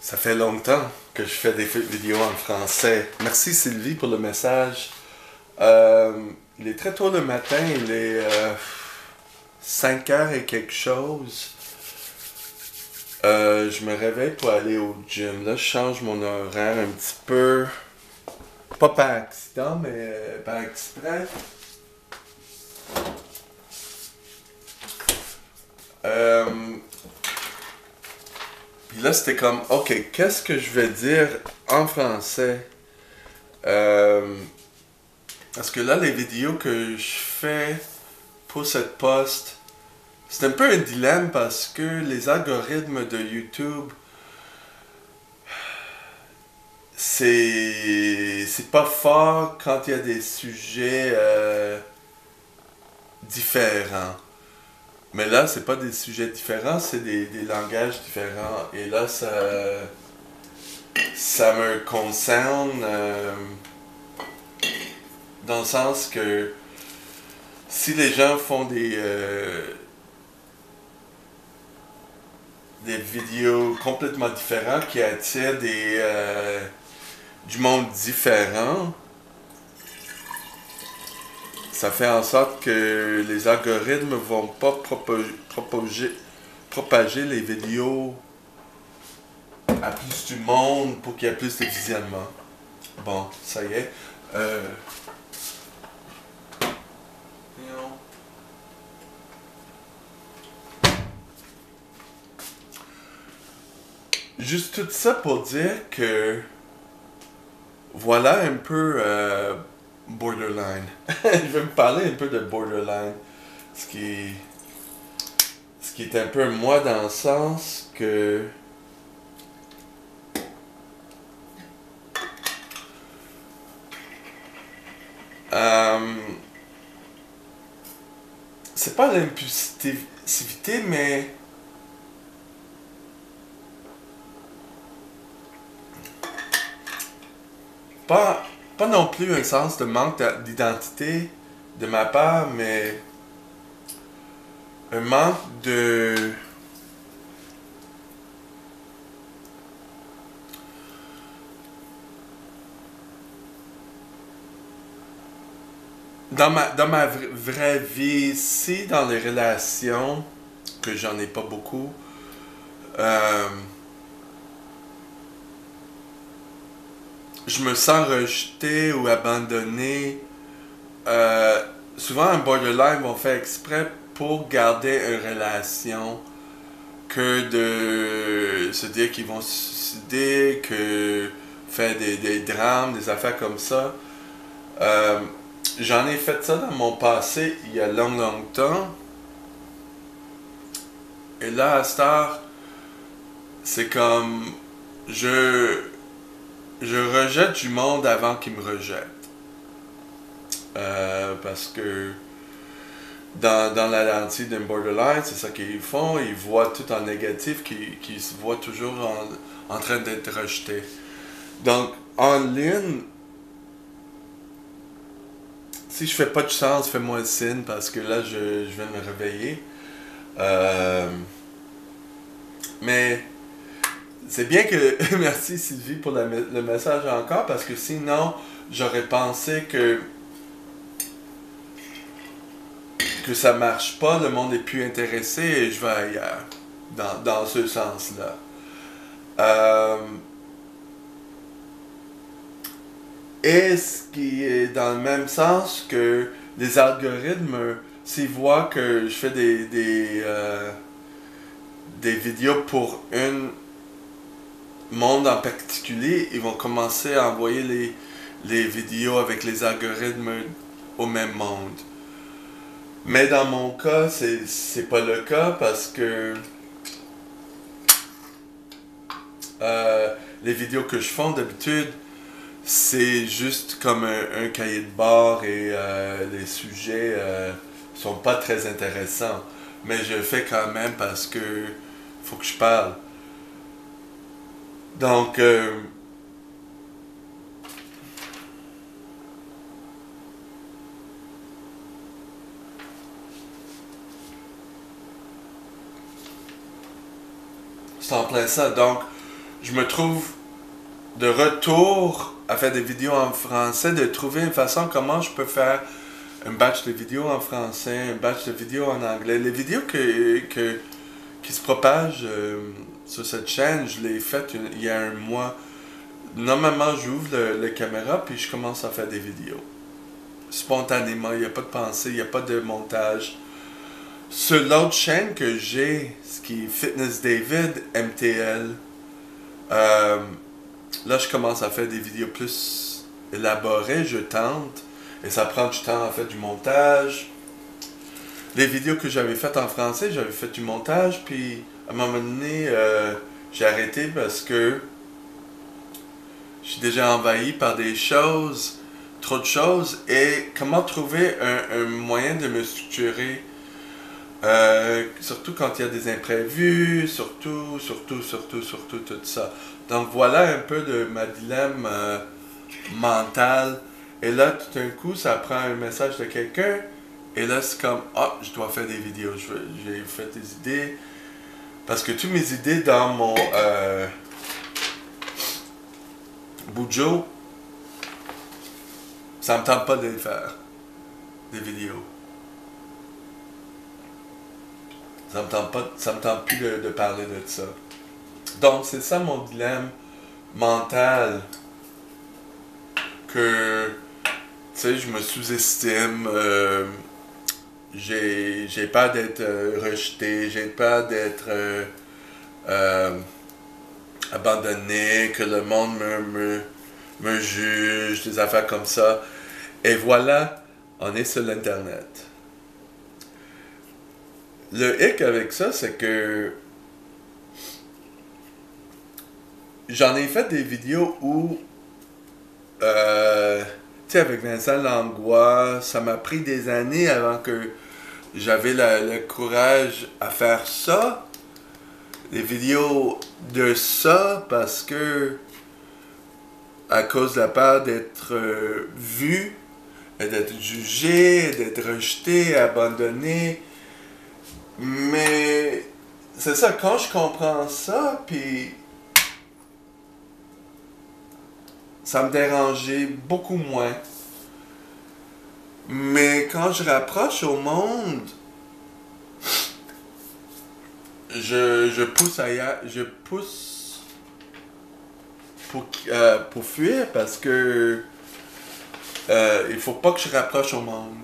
Ça fait longtemps que je fais des vidéos en français. Merci Sylvie pour le message. Il est très tôt le matin, il est 5 heures et quelque chose. Je me réveille pour aller au gym. Là, je change mon horaire un petit peu. Pas par accident, mais par exprès. Puis là, c'était comme, ok, qu'est-ce que je vais dire en français? Parce que là, les vidéos que je fais pour cette post, c'est un peu un dilemme parce que les algorithmes de YouTube, c'est pas fort quand il y a des sujets différents. Mais là, c'est pas des sujets différents, c'est des langages différents. Et là, ça me concerne dans le sens que si les gens font des vidéos complètement différentes qui attirent du monde différent, ça fait en sorte que les algorithmes vont pas propager les vidéos à plus du monde pour qu'il y ait plus de visionnement. Bon, ça y est. Juste tout ça pour dire que voilà un peu borderline. Je vais me parler un peu de borderline. Ce qui est un peu moi dans le sens que c'est pas l'impulsivité, mais pas non plus un sens de manque d'identité de ma part, mais un manque de dans ma vraie vie, si dans les relations, que j'en ai pas beaucoup, je me sens rejeté ou abandonné. Souvent, un borderline vont faire exprès pour garder une relation que de se dire qu'ils vont se suicider, que faire des drames, des affaires comme ça. J'en ai fait ça dans mon passé il y a longtemps. Et là, à cette heure, c'est comme je rejette du monde avant qu'il me rejette. Parce que dans la lentille d'un borderline, c'est ça qu'ils font. Ils voient tout en négatif, qu'ils se voient toujours en train d'être rejetés. Donc, en ligne, si je fais pas de chance, fais-moi le signe parce que là, je viens de me réveiller. Mais c'est bien que... Merci Sylvie pour le message encore parce que sinon, j'aurais pensé que ça marche pas, le monde est plus intéressé et je vais ailleurs. Dans ce sens-là. Et ce qui est dans le même sens que les algorithmes, s'ils voient que je fais des vidéos pour un monde en particulier, ils vont commencer à envoyer les vidéos avec les algorithmes au même monde. Mais dans mon cas, c'est pas le cas parce que les vidéos que je fais d'habitude, c'est juste comme un cahier de bord et les sujets sont pas très intéressants. Mais je le fais quand même parce que faut que je parle. Donc, c'est en plein ça. Donc, je me trouve de retour à faire des vidéos en français, de trouver une façon comment je peux faire un batch de vidéos en français, un batch de vidéos en anglais. Les vidéos qui se propagent sur cette chaîne, je l'ai faites il y a un mois. Normalement, j'ouvre la caméra puis je commence à faire des vidéos. Spontanément, il n'y a pas de pensée, il n'y a pas de montage. Sur l'autre chaîne que j'ai, ce qui est Fitness David MTL, là je commence à faire des vidéos plus élaborées, je tente, et ça prend du temps à faire du montage. Les vidéos que j'avais faites en français, j'avais fait du montage, puis à un moment donné, j'ai arrêté parce que je suis déjà envahi par des choses, trop de choses, et comment trouver un moyen de me structurer, surtout quand il y a des imprévus, surtout tout ça. Donc voilà un peu de ma dilemme mentale. Et là, tout d'un coup, ça prend un message de quelqu'un, et là, c'est comme, ah, je dois faire des vidéos, j'ai fait des idées, parce que toutes mes idées dans mon Bujo, ça me tente pas de les faire, des vidéos. Ça me tente plus de parler de ça. Donc, c'est ça mon dilemme mental, que, tu sais, je me sous-estime, j'ai peur d'être rejeté, j'ai peur d'être abandonné, que le monde me juge, des affaires comme ça. Et voilà, on est sur l'Internet. Le hic avec ça, c'est que j'en ai fait des vidéos où, tu sais, avec Vincent Langlois, ça m'a pris des années avant que j'avais le courage à faire ça. Des vidéos de ça, parce que, à cause de la peur d'être vu, d'être jugé, d'être rejeté, abandonné. Mais c'est ça, quand je comprends ça, puis ça me dérangeait beaucoup moins. Mais quand je rapproche au monde, je pousse ailleurs, je pousse pour fuir, parce que il faut pas que je rapproche au monde.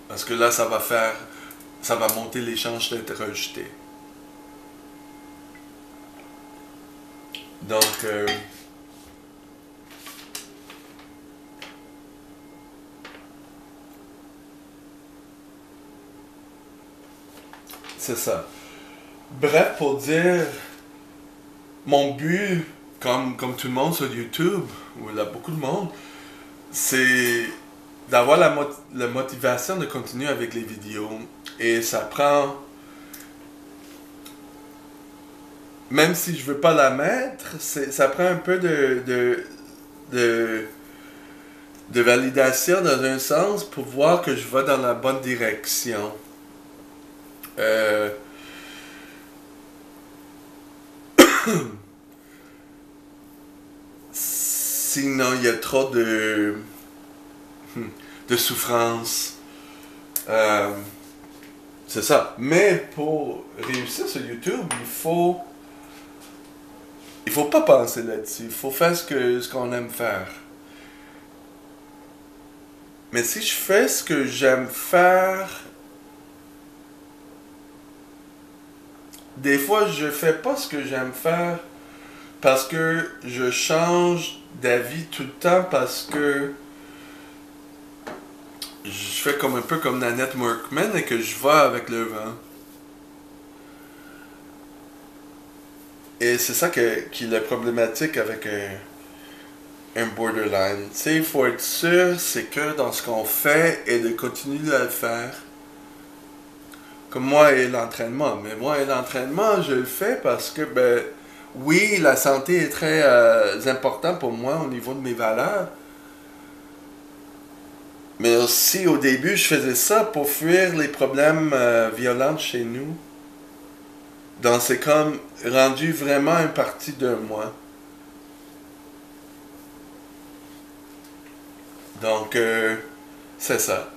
Parce que là, ça va monter les chances d'être rejeté. Donc, c'est ça. Bref, pour dire, mon but, comme tout le monde sur YouTube, où il y a beaucoup de monde, c'est d'avoir la motivation de continuer avec les vidéos. Et ça prend, même si je veux pas la mettre, ça prend un peu de validation dans un sens pour voir que je vais dans la bonne direction. Sinon, il y a trop de souffrance. C'est ça. Mais pour réussir sur YouTube, il faut pas penser là-dessus. Il faut faire ce qu'on aime faire. Mais si je fais ce que j'aime faire, des fois je fais pas ce que j'aime faire parce que je change d'avis tout le temps, parce que je fais comme un peu comme Nanette Workman et que je vais avec le vent. Et c'est ça qui est la problématique avec un borderline. Tu sais, il faut être sûr, c'est que dans ce qu'on fait et de continuer à le faire. Comme moi et l'entraînement. Mais moi et l'entraînement, je le fais parce que, ben, oui, la santé est très importante pour moi au niveau de mes valeurs. Mais aussi, au début, je faisais ça pour fuir les problèmes violents chez nous. Donc c'est comme rendu vraiment une partie de moi. Donc c'est ça.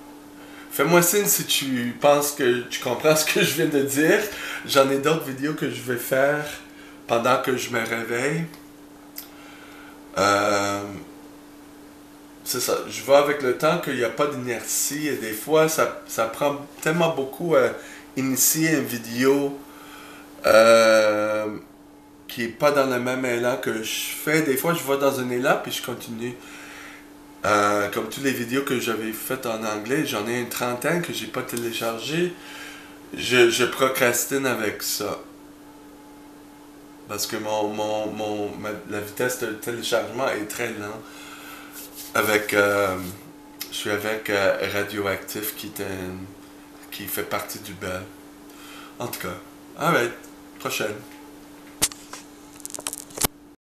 Fais-moi signe si tu penses que tu comprends ce que je viens de dire. J'en ai d'autres vidéos que je vais faire pendant que je me réveille. Euh, c'est ça. Je vois avec le temps qu'il n'y a pas d'inertie et des fois ça prend tellement beaucoup à initier une vidéo euh, qui est pas dans le même élan que je fais. Des fois je vais dans un élan puis je continue. Comme toutes les vidéos que j'avais faites en anglais, j'en ai une trentaine que j'ai pas téléchargées. Je procrastine avec ça. Parce que la vitesse de téléchargement est très lente. Avec, je suis avec Radioactif qui fait partie du Bell. En tout cas, alright, prochaine.